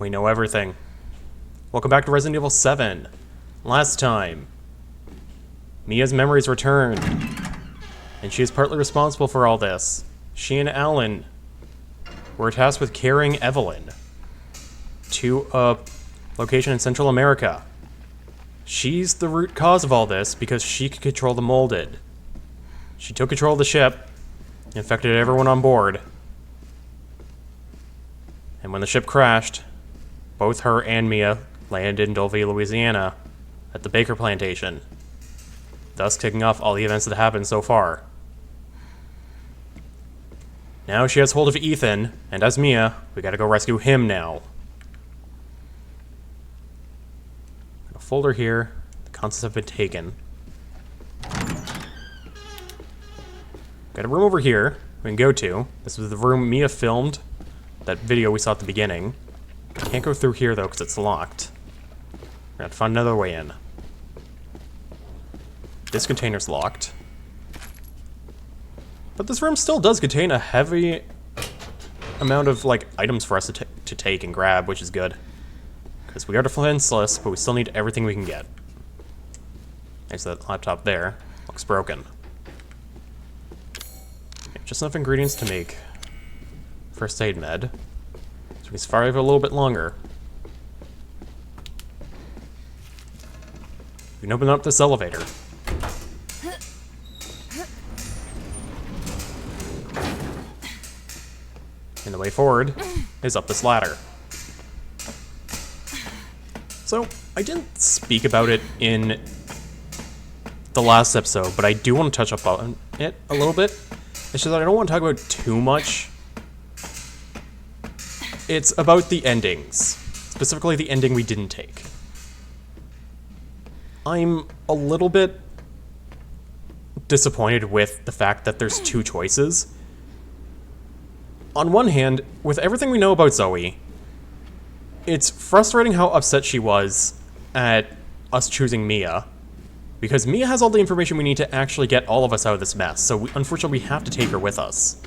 We know everything. Welcome back to Resident Evil 7. Last time, Mia's memories returned, and she is partly responsible for all this. She and Alan were tasked with carrying Evelyn to a location in Central America. She's the root cause of all this because she could control the molded. She took control of the ship, infected everyone on board, and when the ship crashed, both her and Mia landed in Dulvey, Louisiana, at the Baker plantation, thus kicking off all the events that happened so far. Now she has hold of Ethan, and as Mia, we gotta go rescue him now. Got a folder here. The concepts have been taken. Got a room over here we can go to. This was the room Mia filmed. That video we saw at the beginning. Can't go through here though because it's locked. We're gonna have to find another way in. This container's locked. But this room still does contain a heavy amount of like items for us to take and grab, which is good. Because we are defenseless, but we still need everything we can get. There's that laptop there. Looks broken. Okay, just enough ingredients to make first aid med. So we can survive a little bit longer. We can open up this elevator. And the way forward is up this ladder. So, I didn't speak about it in the last episode, but I do want to touch up on it a little bit. It's just that I don't want to talk about too much. It's about the endings. Specifically the ending we didn't take. I'm a little bit disappointed with the fact that there's two choices. On one hand, with everything we know about Zoe, it's frustrating how upset she was at us choosing Mia, because Mia has all the information we need to actually get all of us out of this mess, so unfortunately we have to take her with us.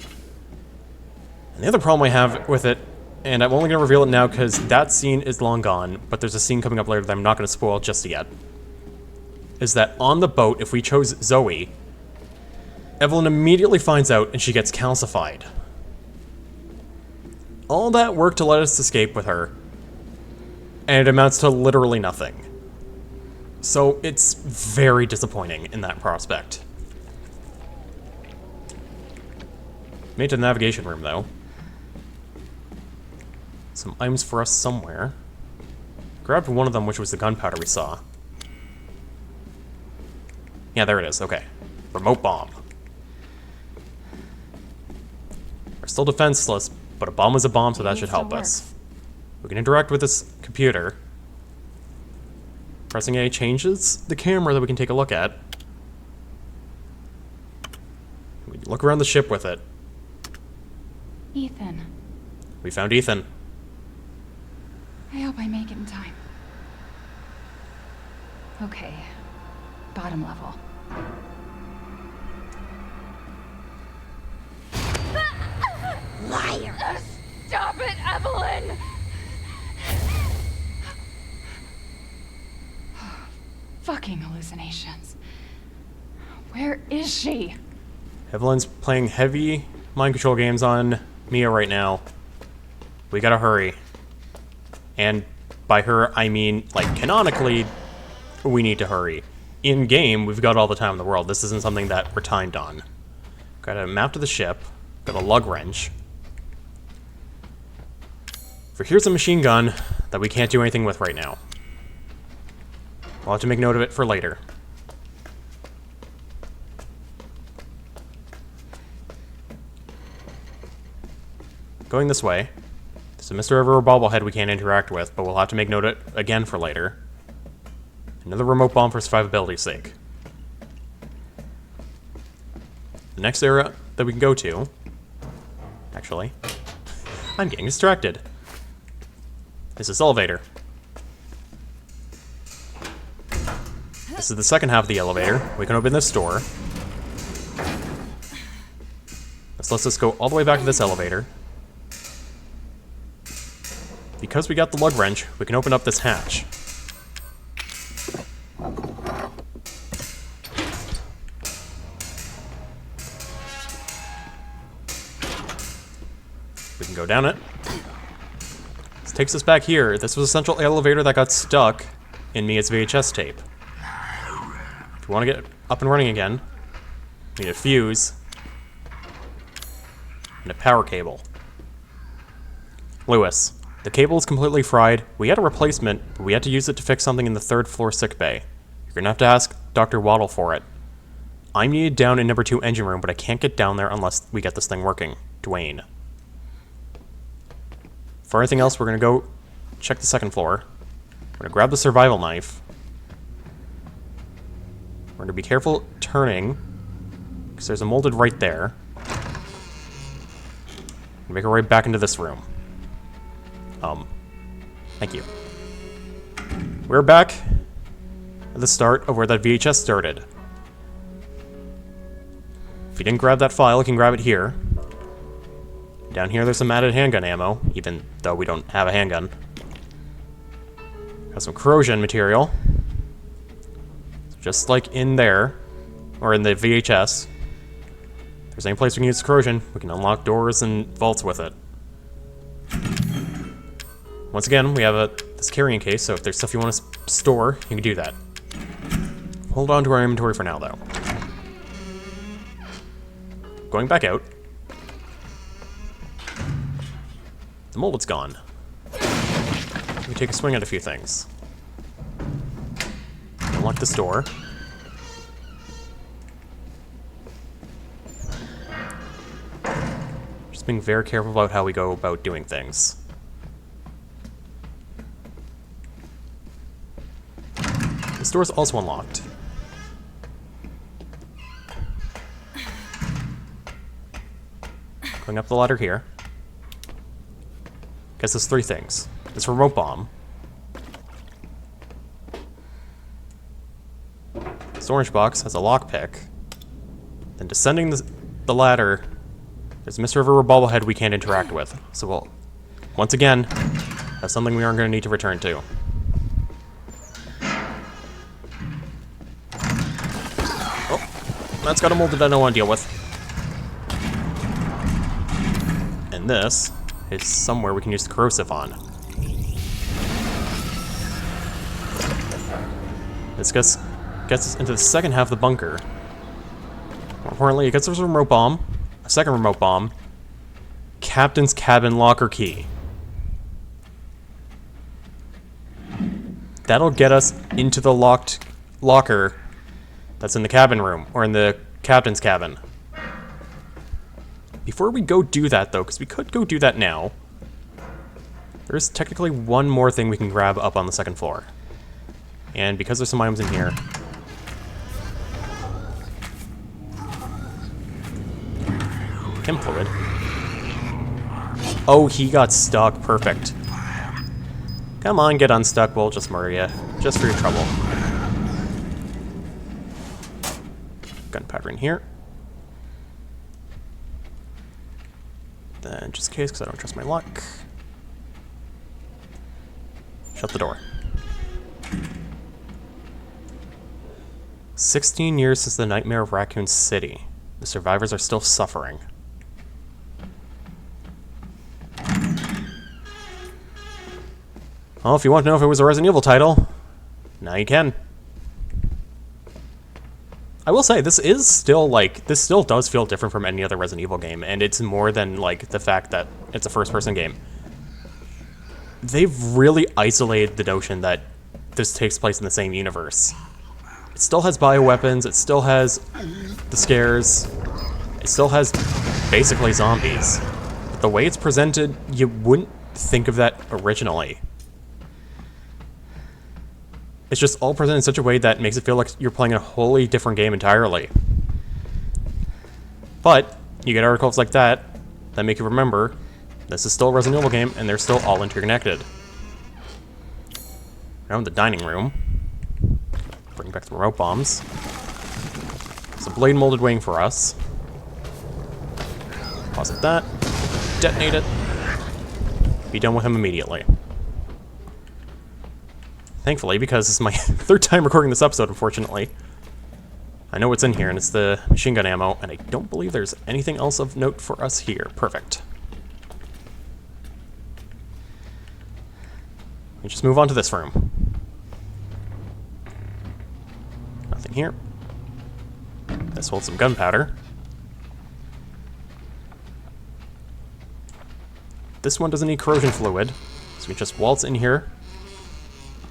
And the other problem I have with it, and I'm only going to reveal it now because that scene is long gone, but there's a scene coming up later that I'm not going to spoil just yet, is that on the boat, if we chose Zoe, Evelyn immediately finds out and she gets calcified. All that work to let us escape with her, and it amounts to literally nothing. So it's very disappointing in that prospect. Made it to the navigation room though. Some items for us somewhere. Grabbed one of them, which was the gunpowder we saw. Yeah, there it is, okay. Remote bomb. We're still defenseless, but a bomb is a bomb, so that should help us. We can interact with this computer. Pressing A changes the camera that we can take a look at. We look around the ship with it. Ethan. We found Ethan. I hope I make it in time. Okay. Bottom level. Liar! Stop it, Evelyn! Fucking hallucinations. Where is she? Evelyn's playing heavy mind control games on Mia right now. We gotta hurry. And by her, I mean, like, canonically, we need to hurry. In-game, we've got all the time in the world. This isn't something that we're timed on. Got a map to the ship. Got a lug wrench. For here's a machine gun that we can't do anything with right now. We'll have to make note of it for later. Going this way. There's a Mr. Ever bobblehead we can't interact with, but we'll have to make note of it again for later. Another remote bomb for survivability's sake. The next area that we can go to... Actually, I'm getting distracted. Is this elevator. This is the second half of the elevator. We can open this door. This lets us go all the way back to this elevator. The because we got the lug wrench, we can open up this hatch. We can go down it. This takes us back here. This was a central elevator that got stuck in Mia's VHS tape. If we want to get up and running again, we need a fuse and a power cable. Lewis, the cable is completely fried. We had a replacement, but we had to use it to fix something in the 3rd floor sickbay. You're gonna have to ask Dr. Waddle for it. I'm needed down in number 2 engine room, but I can't get down there unless we get this thing working. Dwayne. For anything else, we're gonna go check the 2nd floor. We're gonna grab the survival knife. We're gonna be careful turning, because there's a molded right there. Make our way back into this room. Thank you. We're back at the start of where that VHS started. If you didn't grab that file, you can grab it here. Down here, there's some added handgun ammo, even though we don't have a handgun. Got some corrosion material. Just like in there, or in the VHS. If there's any place we can use corrosion, we can unlock doors and vaults with it. Once again, we have this carrying case, so if there's stuff you want to store, you can do that. Hold on to our inventory for now, though. Going back out. The molded's gone. Let me take a swing at a few things. Unlock this door. Just being very careful about how we go about doing things. This door's also unlocked. Going up the ladder here. Guess there's 3 things. This remote bomb. This orange box has a lockpick. Then descending the ladder, there's a Mr. River bobblehead we can't interact with. So we'll, once again, have something we aren't going to need to return to. That's got a mold that I don't want to deal with. And this is somewhere we can use the corrosive on. This gets us into the second half of the bunker. More importantly, it gets us a remote bomb, a second remote bomb, captain's cabin locker key. That'll get us into the locked locker that's in the cabin room, or in the captain's cabin. Before we go do that, though, because we could go do that now, there's technically one more thing we can grab up on the 2nd floor. And because there's some items in here... Chem fluid. Oh, he got stuck. Perfect. Come on, get unstuck. We'll just murder you. Just for your trouble. Gunpowder in here. Then, just in case, because I don't trust my luck. Shut the door. 16 years since the nightmare of Raccoon City. The survivors are still suffering. Well, if you want to know if it was a Resident Evil title, now you can. I will say, this is still, like, this still does feel different from any other Resident Evil game, and it's more than, like, the fact that it's a first-person game. They've really isolated the notion that this takes place in the same universe. It still has bioweapons, it still has the scares, it still has basically zombies. But the way it's presented, you wouldn't think of that originally. It's just all presented in such a way that makes it feel like you're playing a wholly different game entirely. But you get articles like that that make you remember this is still a Resident Evil game and they're still all interconnected. Now in the dining room, bring back the remote bombs. There's a blade molded waiting for us. Deposit that. Detonate it. Be done with him immediately. Thankfully, because this is my third time recording this episode, unfortunately. I know what's in here, and it's the machine gun ammo, and I don't believe there's anything else of note for us here. Perfect. We just move on to this room. Nothing here. This holds some gunpowder. This one doesn't need corrosion fluid, so we just waltz in here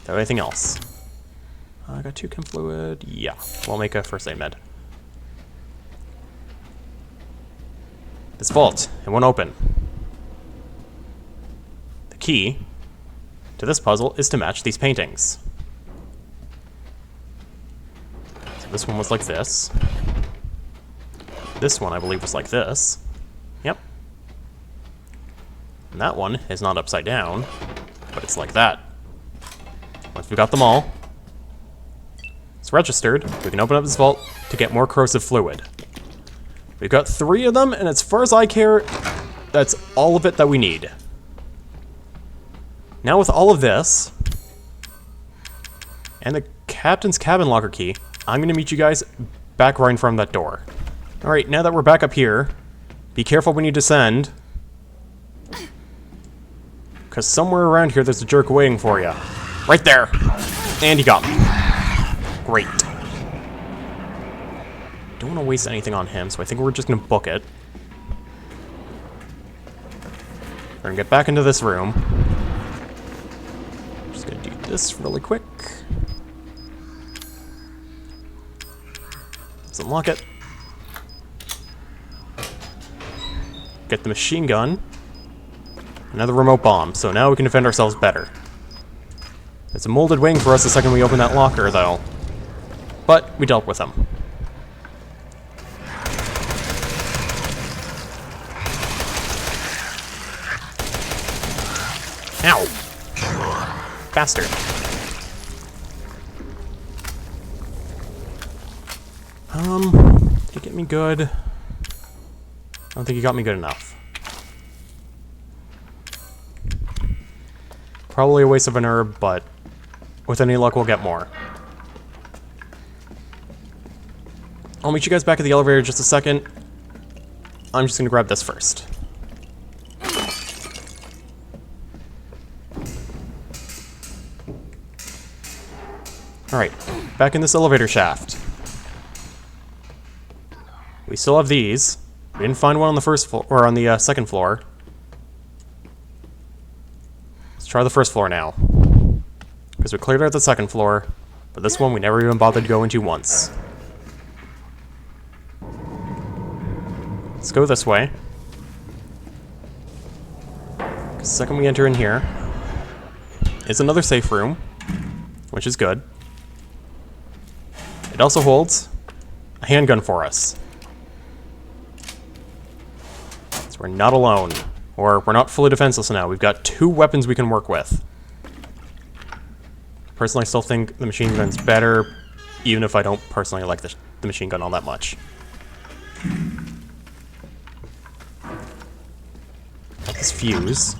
without anything else. I got 2 chem fluid. Yeah, we'll make a first aid med. This vault, it won't open. The key to this puzzle is to match these paintings. So this one was like this. This one, I believe, was like this. Yep. And that one is not upside down, but it's like that. Once we got them all, it's registered, we can open up this vault to get more corrosive fluid. We've got 3 of them, and as far as I care, that's all of it that we need. Now with all of this, and the captain's cabin locker key, I'm going to meet you guys back right in front of that door. Alright, now that we're back up here, be careful when you descend, because somewhere around here there's a jerk waiting for you. Right there! And he got me. Great. Don't want to waste anything on him, so I think we're just going to book it. We're going to get back into this room. Just going to do this really quick. Let's unlock it. Get the machine gun. Another remote bomb, so now we can defend ourselves better. It's a molded wing for us the second we open that locker, though. But we dealt with them. Ow! Bastard. Did he get me good? I don't think he got me good enough. Probably a waste of an herb, but with any luck we'll get more. I'll meet you guys back at the elevator in just a second. I'm just gonna grab this first. Alright, back in this elevator shaft. We still have these. We didn't find one on the first floor, or on the second floor. Let's try the first floor now. Because we cleared out the second floor, but this one we never even bothered to go into once. Let's go this way. The second we enter in here is another safe room, which is good. It also holds a handgun for us. So we're not alone, or we're not fully defenseless now. We've got 2 weapons we can work with. Personally, I still think the machine gun's better, even if I don't personally like the machine gun all that much. Got this fuse.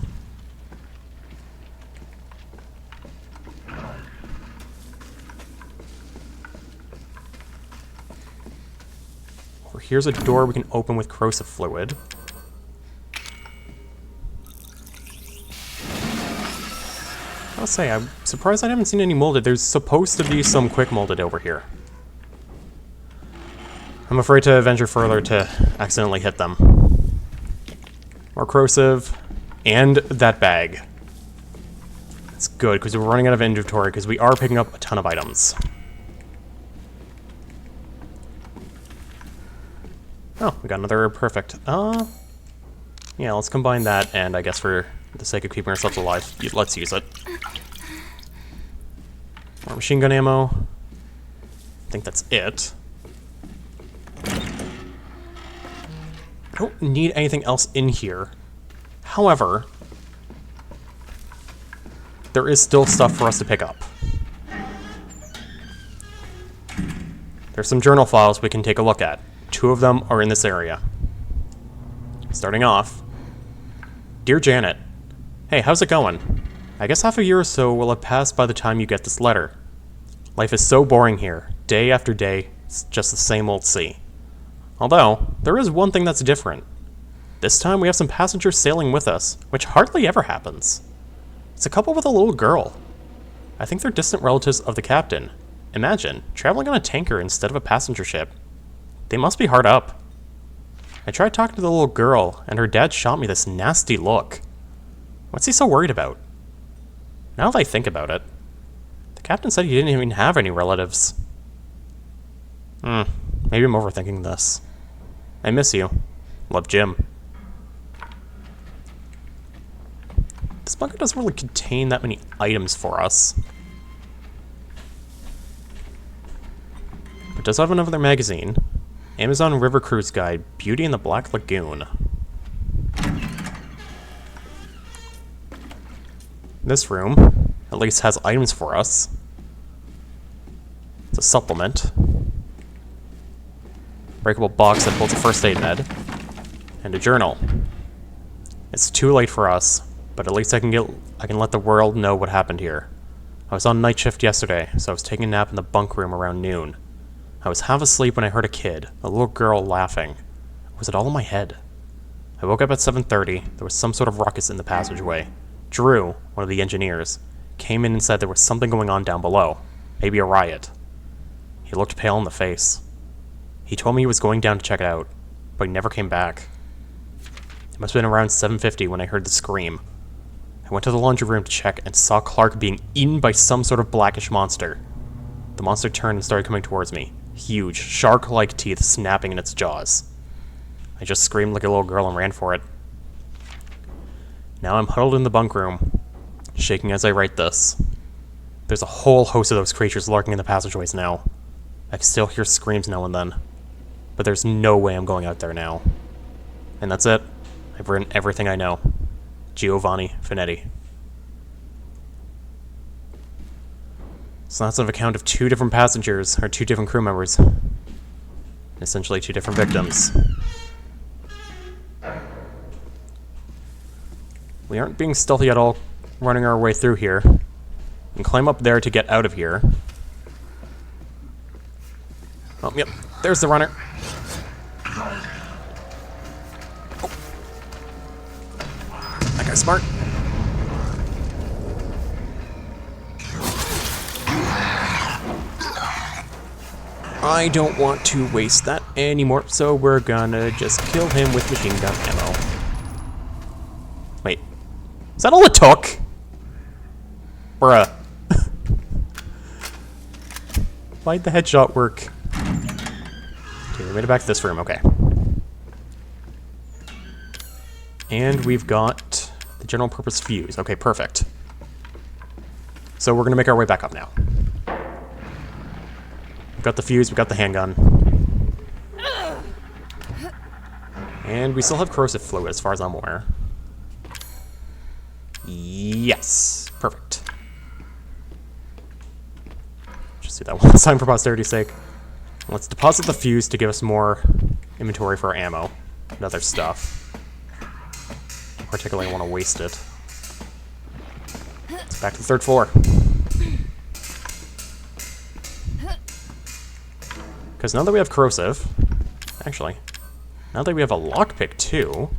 Or here's a door we can open with corrosive fluid. I'll say, I'm surprised I haven't seen any molded. There's supposed to be some quick molded over here. I'm afraid to venture further to accidentally hit them. More corrosive, and that bag. That's good, because we're running out of inventory, because we are picking up a ton of items. Oh, we got another perfect. Yeah, let's combine that, and I guess for the sake of keeping ourselves alive, let's use it. More machine gun ammo. I think that's it. I don't need anything else in here. However, there is still stuff for us to pick up. There's some journal files we can take a look at. 2 of them are in this area. Starting off, Dear Janet, hey, how's it going? I guess half a year or so will have passed by the time you get this letter. Life is so boring here. Day after day, it's just the same old sea. Although, there is one thing that's different. This time we have some passengers sailing with us, which hardly ever happens. It's a couple with a little girl. I think they're distant relatives of the captain. Imagine, traveling on a tanker instead of a passenger ship. They must be hard up. I tried talking to the little girl, and her dad shot me this nasty look. What's he so worried about? Now that I think about it, the captain said he didn't even have any relatives. Maybe I'm overthinking this. I miss you. Love, Jim. This bunker doesn't really contain that many items for us. It does have another magazine. Amazon River Cruise Guide, Beauty in the Black Lagoon. This room, at least, has items for us. It's a supplement. Breakable box that holds a first aid med. And a journal. It's too late for us, but at least I can let the world know what happened here. I was on night shift yesterday, so I was taking a nap in the bunk room around noon. I was half asleep when I heard a kid, a little girl, laughing. Was it all in my head? I woke up at 7:30. There was some sort of ruckus in the passageway. Drew, one of the engineers, came in and said there was something going on down below. Maybe a riot. He looked pale in the face. He told me he was going down to check it out, but he never came back. It must have been around 7:50 when I heard the scream. I went to the laundry room to check and saw Clark being eaten by some sort of blackish monster. The monster turned and started coming towards me. Huge, shark-like teeth snapping in its jaws. I just screamed like a little girl and ran for it. Now I'm huddled in the bunk room, shaking as I write this. There's a whole host of those creatures lurking in the passageways now. I can still hear screams now and then. But there's no way I'm going out there now. And that's it. I've written everything I know. Giovanni Finetti. So that's an account of two different passengers, or two different crew members. Essentially two different victims. We aren't being stealthy at all, running our way through here. We can climb up there to get out of here. Oh, yep, there's the runner. Oh. That guy's smart. I don't want to waste that anymore, so we're gonna just kill him with machine gun ammo. Wait, is that all it took? Bruh. Why'd the headshot work? Okay, we made it back to this room, okay. And we've got the general purpose fuse. Okay, perfect. So we're gonna make our way back up now. We've got the fuse, we've got the handgun. And we still have corrosive fluid as far as I'm aware. Yes, perfect. Just do that one last time for posterity's sake. Let's deposit the fuse to give us more inventory for our ammo and other stuff. Particularly want to waste it. Let's back to the third floor. Because now that we have corrosive, actually, now that we have a lockpick too,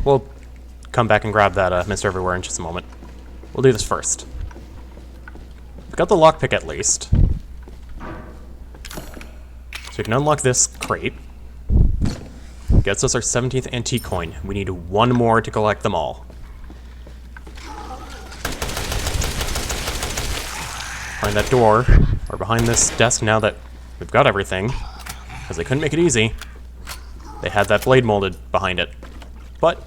we'll come back and grab that Mr. Everywhere in just a moment. We'll do this first. We've got the lockpick at least. So we can unlock this crate. Gets us our 17th antique coin. We need one more to collect them all. Behind that door, or behind this desk now that we've got everything, because they couldn't make it easy. They had that blade molded behind it. But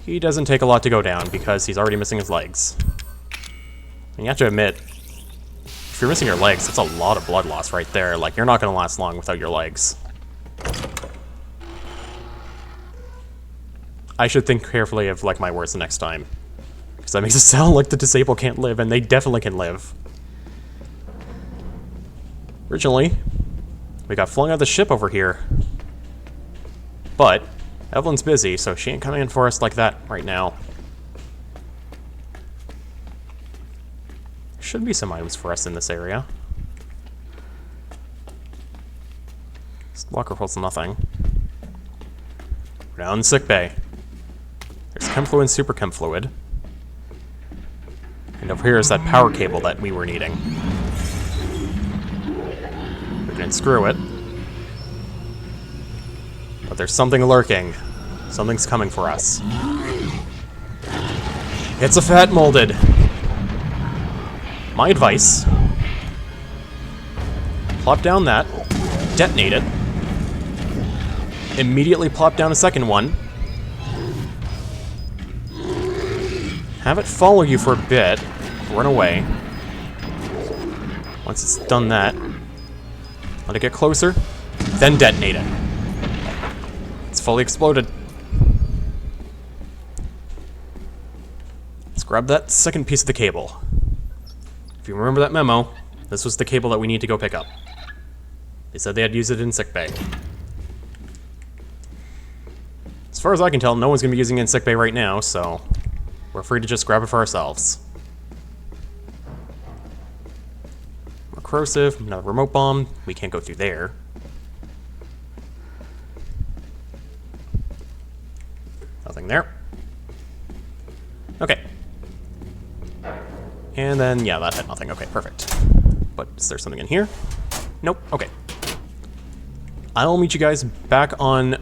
he doesn't take a lot to go down because he's already missing his legs. And you have to admit, if you're missing your legs, that's a lot of blood loss right there. Like, you're not going to last long without your legs. I should think carefully of, like, my words the next time. Because that makes it sound like the disabled can't live, and they definitely can live. Originally, we got flung out of the ship over here. But Evelyn's busy, so she ain't coming in for us like that right now. There should be some items for us in this area. This locker holds nothing. We're down in sickbay. There's chem fluid and super chem fluid. And over here is that power cable that we were needing. We can unscrew it. But there's something lurking. Something's coming for us. It's a fat molded. My advice: plop down that, detonate it, immediately plop down a second one, have it follow you for a bit, run away. Once it's done that, let it get closer, then detonate it. It's fully exploded. Let's grab that second piece of the cable. If you remember that memo, this was the cable that we need to go pick up. They said they had used it in sickbay. As far as I can tell, no one's going to be using it in sickbay right now, so we're free to just grab it for ourselves. More corrosive, another remote bomb. We can't go through there. Nothing there. Okay. And then, yeah, that had nothing. Okay, perfect. But is there something in here? Nope. Okay. I'll meet you guys back on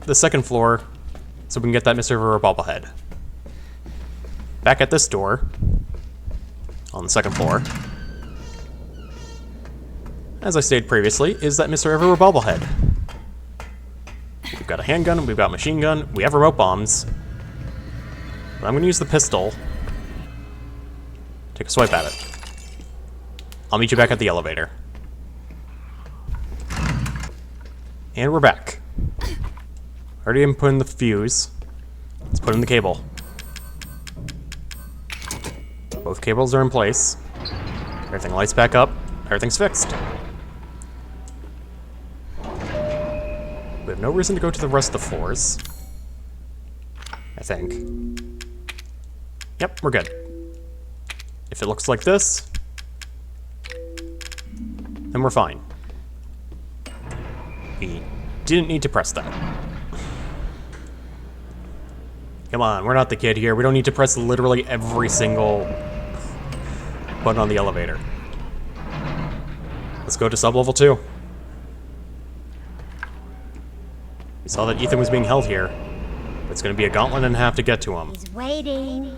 the second floor so we can get that Mr. River bobblehead. Back at this door on the second floor, as I stated previously, is that Mr. River bobblehead. We've got a handgun, we've got a machine gun, we have remote bombs. But I'm going to use the pistol. Take a swipe at it. I'll meet you back at the elevator. And we're back. Already put in the fuse. Let's put in the cable. Both cables are in place. Everything lights back up. Everything's fixed. We have no reason to go to the rest of the floors. I think. Yep, we're good. If it looks like this, then we're fine. We didn't need to press that. Come on, we're not the kid here. We don't need to press literally every single button on the elevator. Let's go to sub-level 2. We saw that Ethan was being held here. It's going to be a gauntlet and a half to get to him. He's waiting.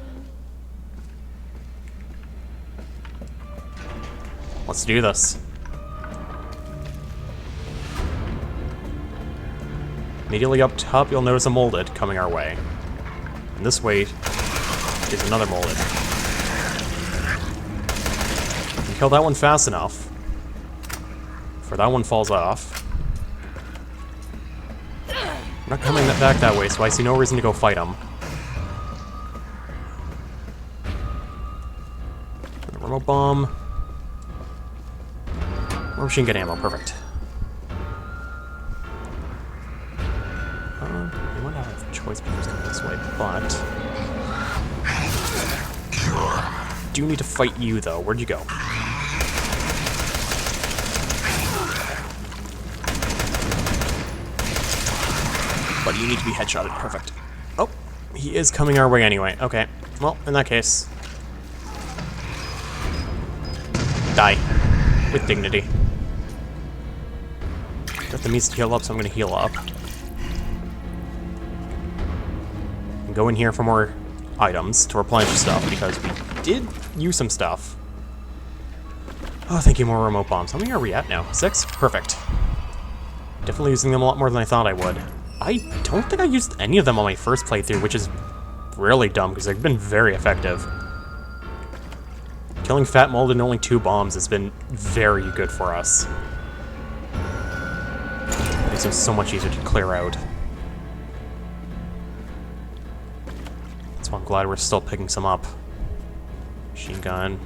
Let's do this. Immediately up top, you'll notice a molded coming our way. And this way is another molded. You can kill that one fast enough, for that one falls off. I'm not coming back that way, so I see no reason to go fight him. The remote bomb. More machine gun ammo, perfect. We might not have a choice because going this way, but do need to fight you though. Where'd you go? But you need to be headshotted. Perfect. Oh, he is coming our way anyway. Okay. Well, in that case, die with dignity. Got the means to heal up, so I'm going to heal up. And go in here for more items to replenish stuff, because we did use some stuff. Oh, thank you, more remote bombs. How many are we at now? 6? Perfect. Definitely using them a lot more than I thought I would. I don't think I used any of them on my first playthrough, which is really dumb, because they've been very effective. Killing Fat Mold in only 2 bombs has been very good for us. Makes them so much easier to clear out. That's why I'm glad we're still picking some up. Machine gun.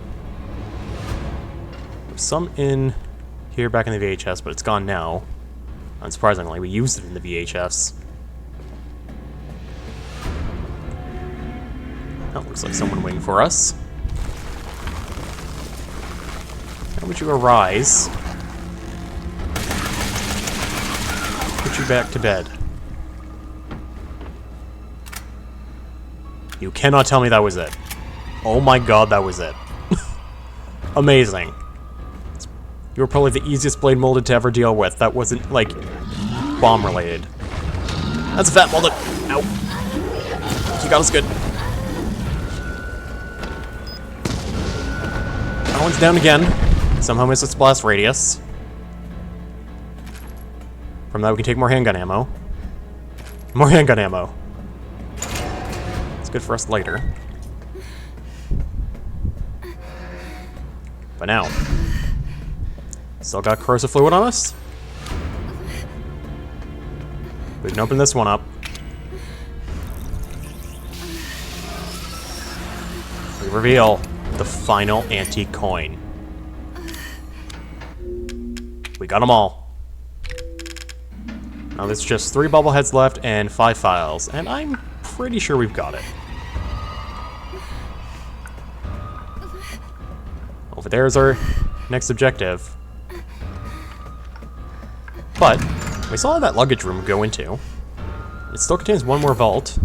There's some in here back in the VHS, but it's gone now. Unsurprisingly, we used it in the VHS. That looks like someone waiting for us. How would you arise? Put you back to bed. You cannot tell me that was it. Oh my god, that was it. Amazing. You were probably the easiest blade molded to ever deal with. That wasn't, like, bomb related. That's a fat molded. Ow. He got us good. That one's down again. Somehow missed its blast radius. From that we can take more handgun ammo. More handgun ammo. It's good for us later. But now, still got corrosive fluid on us. We can open this one up. We reveal the final antique coin. We got them all. Now there's just 3 bobbleheads left and 5 files, and I'm pretty sure we've got it. Over there is our next objective. But we still have that luggage room to go into. It still contains 1 more vault.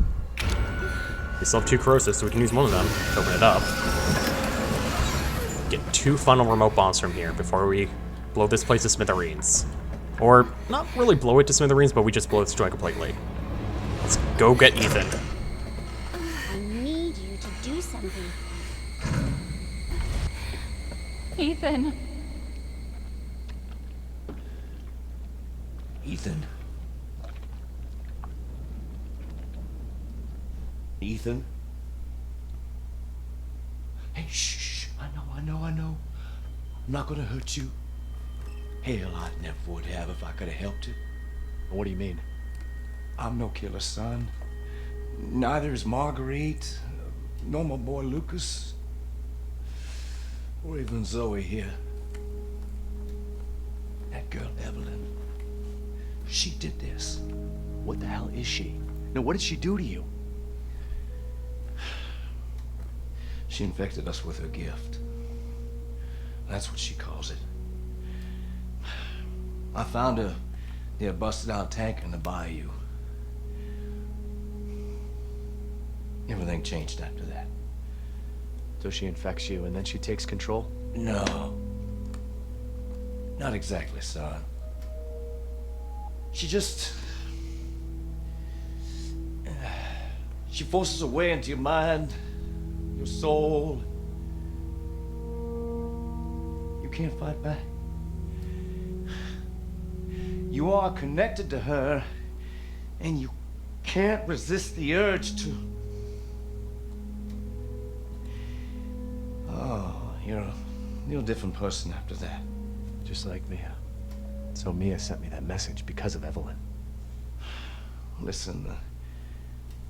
We still have 2 corrosives, so we can use one of them to open it up. Get 2 final remote bombs from here before we blow this place to smithereens. Or, not really blow it to smithereens, but we just blow this joint completely. Let's go get Ethan. I need you to do something. Ethan. Ethan? Ethan? Hey, shh. I know. I'm not gonna hurt you. Hell, I never would have if I could have helped it. What do you mean? I'm no killer, son. Neither is Marguerite, nor my boy Lucas, or even Zoe here. That girl, Evelyn, she did this. What the hell is she? No, what did she do to you? She infected us with her gift. That's what she calls it. I found her near a busted out tank in the bayou. Everything changed after that. So she infects you and then she takes control? No. Not exactly, son. She just... She forces her way into your mind, your soul. You can't fight back. You are connected to her, and you can't resist the urge to... Oh, you're a different person after that. Just like Mia. So Mia sent me that message because of Evelyn. Listen,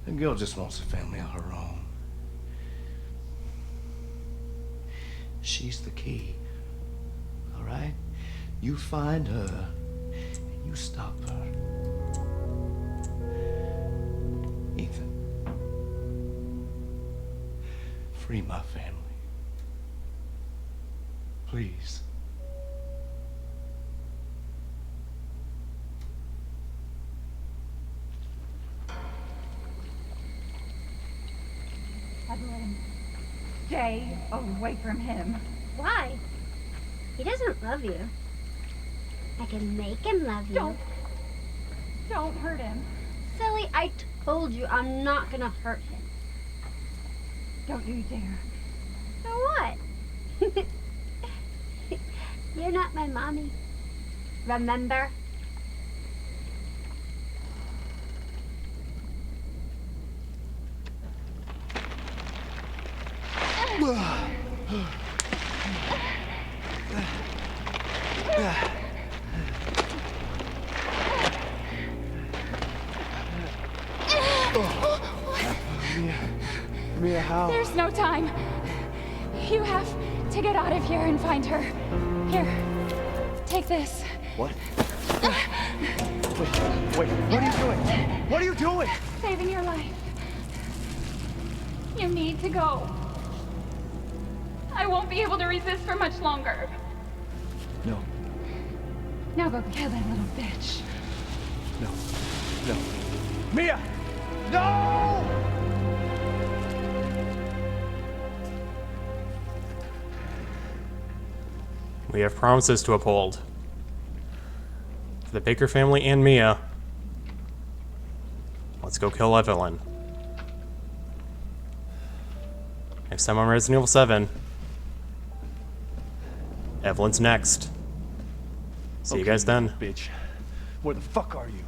the girl just wants a family of her own. She's the key, all right? You find her, and you stop her. Ethan, free my family. Please. Evelyn, stay away from him. Why? He doesn't love you. I can make him love you. Don't hurt him. Silly, I told you I'm not gonna hurt him. Don't you dare. So what? You're not my mommy. Remember? Mia, how? There's no time. You have to get out of here and find her. Here, take this. What? Wait, what are you doing? What are you doing? Saving your life. You need to go. I won't be able to resist for much longer. No, Now go kill that little bitch. no, no. Mia! No! We have promises to uphold. For the Baker family and Mia. Let's go kill Evelyn. Next time on Resident Evil 7. Evelyn's next. See you guys then. Bitch. Where the fuck are you?